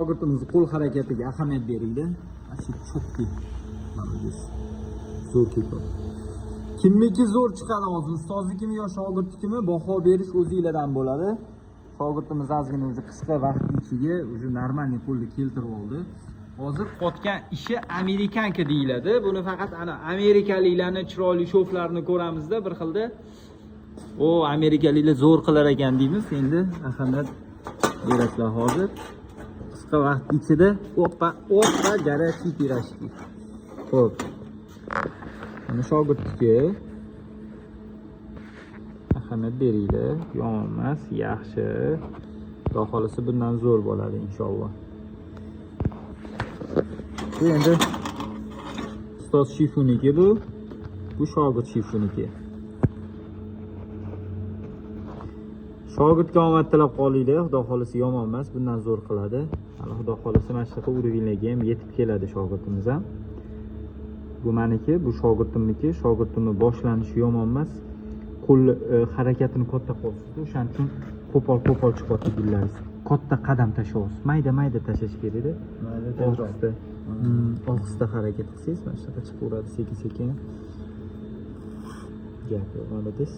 Shogirdimiz qo'l harakatiga ahamiyat berildi. Ashi cho'kki. Mana zo'r ketadi. Kimniki zo'r chiqadi hozir? Ustoznikimi yo shogirdnikimi? Baho berish o'zingizlardan bo'ladi. Shogirdimiz ozgina o'zi qisqa vaqt ichiga o'zi normalniy qo'lni keltirib oldi. Hozir qotgan ishi amerikanka deyiladi. Buni faqat ana amerikaliklarning chiroyli shoflarini ko'ramizda bir xilda. O amerikaliklar zo'r qilar ekan deymiz. Endi ahamiyat berasizlar hozir. Qisqa vaqt ichida oppa горячий пирожки. Xo'p. Mana shogirdga ahamiyat beringlar. Yomon emas, yaxshi. Xudo xolisi bundan zo'r bo'ladi inshaalloh. Bu endi ustoz shifuniki bu shogird shifuniki. Shogirdga omad tilab qolinglar. Xudo xolisi yomon emas, bundan zo'r qiladi. Hali xudo xolisi mana shunaqa urovinglarga ham yetib keladi shogirdimiz ham. Bu meniki, bu shogirdimniki. Shogirdimning boshlanishi yomon emas. Qo'l harakatini katta qilasiz. O'shaning uchun qo'pol chiqyapti gullaringiz. Katta qadam tashlaysiz. Mayda tashlash kerak-da. Ohista harakat qilsangiz, mana shunaqa chiqaveradi sekin-sekin. Gap yo'q, молодец.